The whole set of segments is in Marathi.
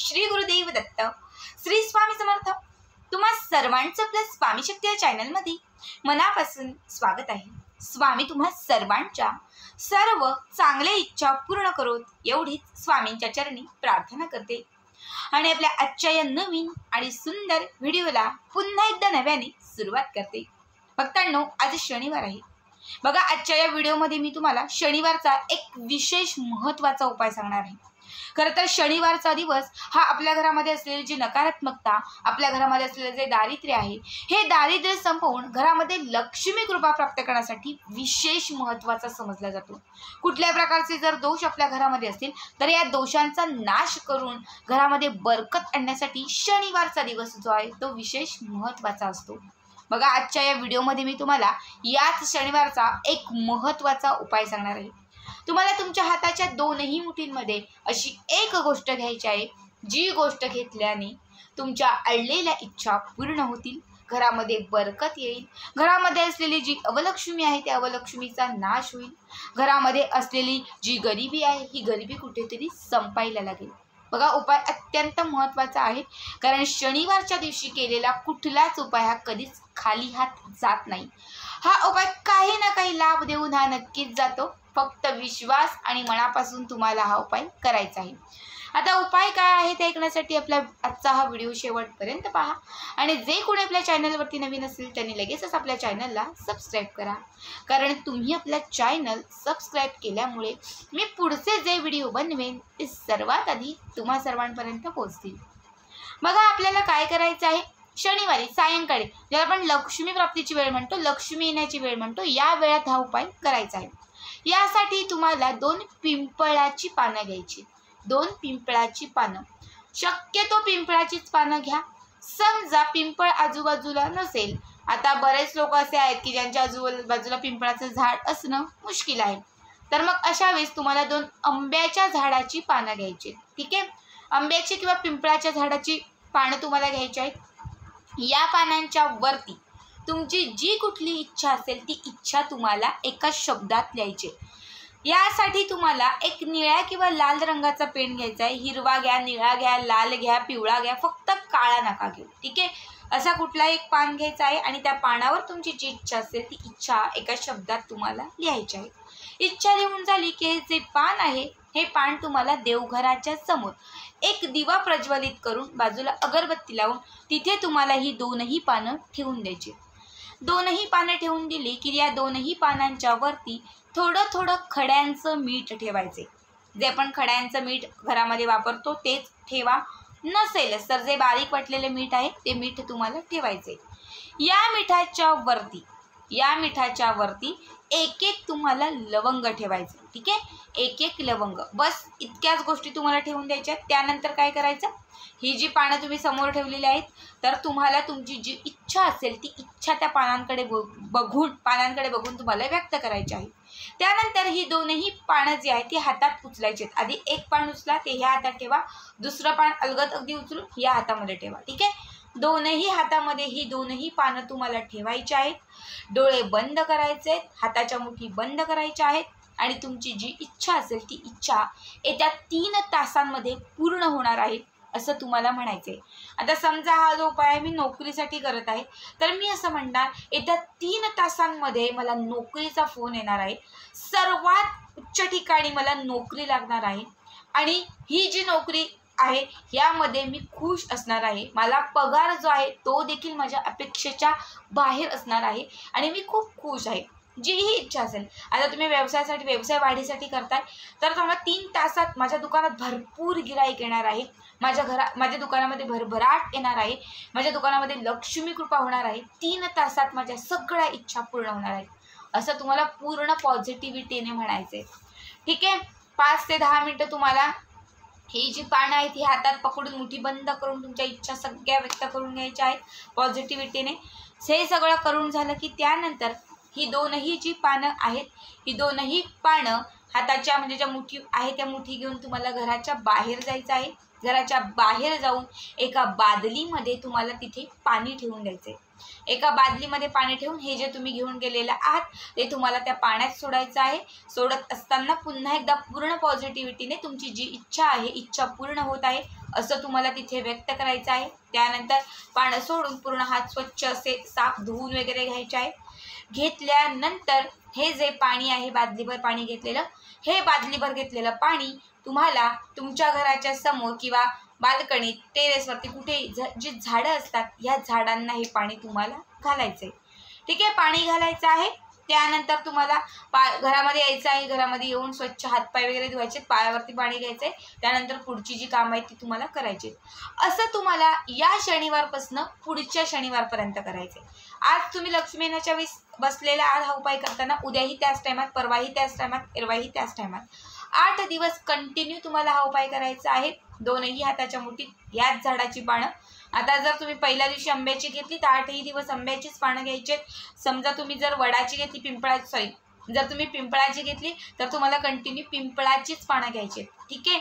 श्री गुरुदेव दत्त, श्री स्वामी समर्थ. तुम्हा सर्वांचं आपल्या स्वामी शक्ती या चॅनलमध्ये मनापासून स्वागत आहे. स्वामी तुम्हा सर्वांच्या सर्व चांगल्या इच्छा पूर्ण करोत एवढीच स्वामींच्या चरणी प्रार्थना करते. आणि आपल्या आजच्या या नवीन आणि सुंदर व्हिडिओला पुन्हा एकदा नव्याने सुरुवात करते. भक्तांनो, आज शनिवार आहे. बघा, आजच्या या व्हिडिओमध्ये मी तुम्हाला शनिवारचा एक विशेष महत्त्वाचा उपाय सांगणार आहे. खरं तर शनिवारचा दिवस हा आपल्या घरामध्ये असलेली जी नकारात्मकता, आपल्या घरामध्ये असलेले जे दारिद्र्य आहे, हे दारिद्र्य संपवून घरामध्ये लक्ष्मी कृपा प्राप्त करण्यासाठी विशेष महत्त्वाचा समजला जातो. कुठल्या प्रकारचे जर दोष आपल्या घरामध्ये असतील तर या दोषांचा नाश करून घरामध्ये बरकत आणण्यासाठी शनिवारचा दिवस जो आहे तो विशेष महत्त्वाचा असतो. बघा, आजच्या या व्हिडिओमध्ये मी तुम्हाला याच शनिवारचा एक महत्त्वाचा उपाय सांगणार आहे. तुम्हाला तुमच्या हाताच्या दोनही मुठींमध्ये अशी एक गोष्ट घ्यायची आहे, जी गोष्ट घेतल्याने तुमच्या अडलेल्या इच्छा पूर्ण होतील, घरामध्ये बरकत येईल, घरामध्ये असलेली जी अवलक्ष्मी आहे त्या अवलक्ष्मीचा नाश होईल, घरामध्ये असलेली जी गरिबी आहे ही गरिबी कुठेतरी संपायला लागेल. बघा, उपाय अत्यंत महत्त्वाचा आहे, कारण शनिवारच्या दिवशी केलेला कुठलाच उपाय हा कधीच खाली हात जात नाही. हा उपाय काही ना काही लाभ देऊन हा नक्कीच जातो. फक्त विश्वास आणि मनापासून तुम्हाला हा उपाय करायचा आहे. आता उपाय काय आहे ते ऐकण्यासाठी आपला आजचा हा व्हिडिओ शेवटपर्यंत पहा. आणि जे कोणी आपल्या चॅनलवरती नवीन असेल त्यांनी लगेचच आपल्या चॅनलला सबस्क्राईब करा, कारण तुम्ही आपल्या चॅनल सबस्क्राईब केल्यामुळे मी पुढचे जे व्हिडिओ बनवेन ते सर्वात आधी तुम्हा सर्वांपर्यंत पोहोचतील. बघा, आपल्याला काय करायचं आहे, शनिवारी सायंकाळी ज्याला आपण लक्ष्मी प्राप्तीची वेळ म्हणतो, लक्ष्मी येण्याची वेळ म्हणतो, या वेळात हा उपाय करायचा आहे. यासाठी तुम्हाला 2 पिंपळाची पानं घ्यायची. 2 पिंपळाची पानं, शक्यतो पिंपळाचीच पानं घ्या. समजा पिंपळ आजूबाजूला नसेल, आता बरेच लोक असे आहेत की ज्यांच्या आजूबाजूला पिंपळाचं झाड असणं मुश्किल आहे, तर मग अशा वेळेस तुम्हाला 2 आंब्याच्या झाडाची पानं घ्यायची. ठीक आहे, आंब्याची किंवा पिंपळाच्या झाडाची पानं तुम्हाला घ्यायची आहेत. या पानांच्या वरती तुमची जी कुठली इच्छा असेल ती इच्छा तुम्हाला एका शब्दात लिहायची. यासाठी तुम्हाला एक निळ्या किंवा लाल रंगाचा पेन घ्यायचा आहे. हिरवा घ्या, निळा घ्या, लाल घ्या, पिवळा घ्या, फक्त काळा नका घेऊ. ठीक आहे, असा कुठलाही एक पान घ्यायचा आहे आणि त्या पानावर तुमची जी इच्छा असेल ती इच्छा एका शब्दात तुम्हाला लिहायची आहे. इच्छा लिहून झाली की जे पान आहे हे पान तुम्हाला देवघराच्या समोर एक दिवा प्रज्वलित करून बाजूला अगरबत्ती लावून तिथे तुम्हाला ही 2ही पानं ठेवून द्यायची. 2ही पानं ठेवून दिली की या 2ही पानांच्या वरती थोडं थोडं खड्यांचं मीठ ठेवायचे. जे आपण खड्यांचं मीठ घरामध्ये वापरतो तेच ठेवा, नसेलच तर जे बारीक वाटलेले मीठ आहे ते मीठ तुम्हाला ठेवायचे. या मिठाच्या वरती एक एक तुम्हाला लवंग ठेवायचे. ठीक आहे, एक एक लवंग, बस इतक्याच गोष्टी तुम्हाला ठेवून द्यायच्या. त्यानंतर काय करायचं, ही जी पानं तुम्ही समोर ठेवलेली आहेत तर तुम्हाला तुमची जी इच्छा असेल ती इच्छा त्या पानांकडे बघून तुम्हाला व्यक्त करायची आहे. त्यानंतर ही 2ही पानं जी आहेत ती हातात उचलायची आहेत. आधी एक पान उचला, ते ह्या हातात ठेवा, दुसरं पान अलगद अगदी उचलून या हातामध्ये ठेवा. ठीक आहे, 2ही हातामध्ये ही 2ही पानं तुम्हाला ठेवायची आहेत. डोळे बंद करायचे आहेत, हाताच्या मुठी बंद करायच्या आहेत आणि तुमची जी इच्छा असेल ती इच्छा येत्या 3 तासांमध्ये पूर्ण होणार आहे असं तुम्हाला म्हणायचे. आता समजा हा जो उपाय मी नोकरीसाठी करत आहे, तर मी असं म्हणणार, येत्या 3 तासांमध्ये मला नोकरीचा फोन येणार आहे, सर्वात उच्च ठिकाणी मला नोकरी लागणार आहे आणि ही जी नोकरी आहे यामध्ये मी खुश असणार आहे, मला पगार जो आहे तो देखील माझ्या अपेक्षेच्या बाहेर असणार आहे आणि मी खूप खुश आहे. जी ही इच्छा असेल, आता तुम्ही व्यवसाय वाढीसाठी करताय तर तुम्हाला 3 तासात माझ्या दुकानात भरपूर गिराईक येणार आहे, माझ्या दुकानामध्ये भरभराट येणार आहे, माझ्या दुकानामध्ये लक्ष्मी कृपा होणार आहे, 3 तासात माझ्या सगळ्या इच्छा पूर्ण होणार आहेत, असं तुम्हाला पूर्ण पॉझिटिव्हिटीने म्हणायचे. ठीक आहे, 5 ते 10 मिनटं तुम्हाला ही जी पानं आहेत ही हातात पकडून मुठी बंद करून तुमच्या इच्छा सगळ्या व्यक्त करून घ्यायच्या आहेत पॉझिटिव्हिटीने. हे सगळं करून झालं की त्यानंतर ही 2ही जी पानं आहेत, ही 2ही पानं हाताच्या म्हणजे ज्या मुठी आहे त्या मुठी घेऊन तुम्हाला घराच्या बाहेर जायचं आहे. घराच्या बाहेर जाऊन एका बादलीमध्ये तुम्हाला तिथे पाणी ठेवून द्यायचे. एका बादलीमध्ये पाणी ठेवून हे जे तुम्ही घेऊन गेलेले आहात ते तुम्हाला त्या पाण्यात सोडायचं आहे. सोडत असताना पुन्हा एकदा पूर्ण पॉझिटिव्हिटीने तुमची जी इच्छा आहे, इच्छा पूर्ण होत आहे असं तुम्हाला तिथे व्यक्त करायचं आहे. त्यानंतर पानं सोडून पूर्ण हात स्वच्छ असे साफ धुवून वगैरे घ्यायचे आहे. घेतल्यानंतर हे जे पाणी आहे बादलीभर पाणी घेतलेलं, हे बादलीभर घेतलेलं पाणी तुम्हाला तुमच्या घराच्या समोर किंवा बाल्कनीत, टेरेसवरती कुठे जी झाडं असतात या झाडांना हे पाणी तुम्हाला घालायचं आहे. ठीक आहे, पाणी घालायचं आहे. त्यानंतर तुम्हाला घरामध्ये यायचं आहे. घरामध्ये येऊन स्वच्छ हातपाय वगैरे धुवायचे, पायावरती पाणी घ्यायचं आहे. त्यानंतर पुढची जी कामं आहेत ती तुम्हाला करायची. असं तुम्हाला या शनिवारपासून पुढच्या शनिवारपर्यंत करायचं आहे. आज तुम्ही लक्ष्मी येण्याच्या वेळेस बसलेला आज हा उपाय करताना उद्याही त्याच टायमात, परवाही त्याच टायमात, एरवाही त्याच टायमात 8 दिवस कंटिन्यू तुम्हाला हा उपाय करायचा आहे. दोनही हाताच्या मुठीत याच झाडाची पानं. आता जर तुम्ही पहिल्या दिवशी आंब्याची घेतली तर 8ही दिवस आंब्याचीच पानं घ्यायची. समजा तुम्ही जर वडाची घेतली, जर तुम्ही पिंपळाची घेतली तर तुम्हाला कंटिन्यू पिंपळाचीच पानं घ्यायची. ठीक आहे,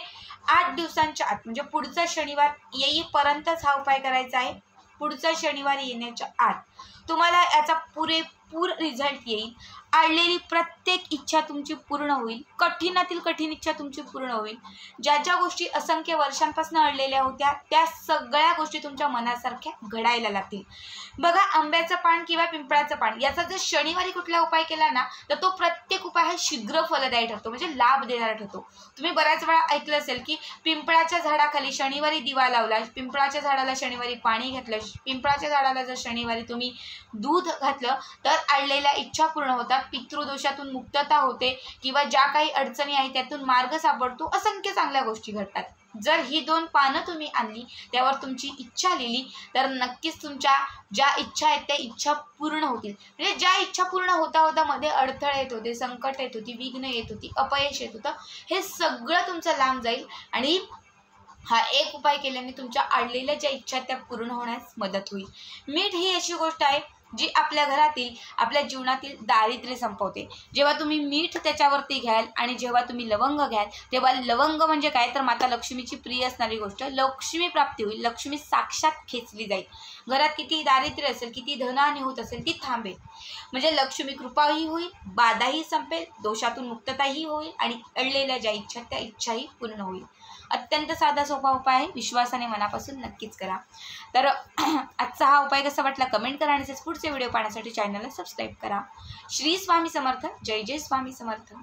8 दिवसांच्या आत म्हणजे पुढचा शनिवार येईपर्यंतच हा उपाय करायचा आहे. पुढचा शनिवार येण्याच्या आत तुम्हाला याचा पुरेपूर रिझल्ट येईल. आलेली प्रत्येक इच्छा तुमची पूर्ण होईल. कठीणातील कठीण इच्छा तुमची पूर्ण होईल. ज्या ज्या गोष्टी असंख्य वर्षांपासून अडलेल्या होत्या त्या सगळ्या गोष्टी तुमच्या मनासारख्या घडायला लागतील. बघा, आंब्याचं पान किंवा पिंपळाचं पान याचा जर शनिवारी कुठला उपाय केला ना तर तो प्रत्येक उपाय हा शीघ्र फलदायी ठरतो, म्हणजे लाभ देणारा ठरतो. तुम्ही बऱ्याच वेळा ऐकलं असेल की पिंपळाच्या झाडाखाली शनिवारी दिवा लावला, पिंपळाच्या झाडाला शनिवारी पाणी घातलं, पिंपळाच्या झाडाला जर शनिवारी तुम्ही दूध घातलं तर अडलेल्या इच्छा पूर्ण होतात, पितृदोषातून मुक्तता होते किंवा ज्या काही अडचणी आहेत त्यातून मार्ग सापडतो. असंख्य चांगल्या गोष्टी घडतात. जर ही 2 पानं तुम्ही आणली, त्यावर तुमची इच्छा लिहिली तर नक्कीच तुमच्या ज्या इच्छा आहेत त्या इच्छा पूर्ण होतील. म्हणजे ज्या इच्छा पूर्ण होता होता मध्ये अडथळे येत होते, संकट येत होती, विघ्न येत होती, अपयश येत होतं, हे सगळं तुमचं लांब जाईल. आणि हा एक उपाय केल्याने तुमच्या अडलेल्या ज्या इच्छा त्या पूर्ण होण्यास मदत होईल. मीठ ही अशी गोष्ट आहे जी आपल्या घरातील, आपल्या जीवनातील दारिद्र्य संपवते. जेव्हा तुम्ही मीठ त्याच्यावरती घ्याल आणि जेव्हा तुम्ही लवंग घ्याल, तेव्हा लवंग म्हणजे काय तर माता लक्ष्मीची प्रिय असणारी गोष्ट. लक्ष्मी प्राप्ती होईल, लक्ष्मी साक्षात खेचली जाईल. घरात किती दारिद्र्य असेल, किती धनहानी होत असेल ती थांबेल. म्हणजे लक्ष्मी कृपाही होईल, बाधाही संपेल, दोषातून मुक्तताही होईल आणि अडलेल्या ज्या इच्छा त्या इच्छाही पूर्ण होईल. अत्यंत साधा सोपा उपाय आहे. विश्वासाने मनापासून नक्कीच करा. तर आजचा हा उपाय कसा वाटला कमेंट करा आणि पुढचे व्हिडिओ पाहण्यासाठी चॅनलला सबस्क्राईब करा. श्री स्वामी समर्थ. जय जय स्वामी समर्थ.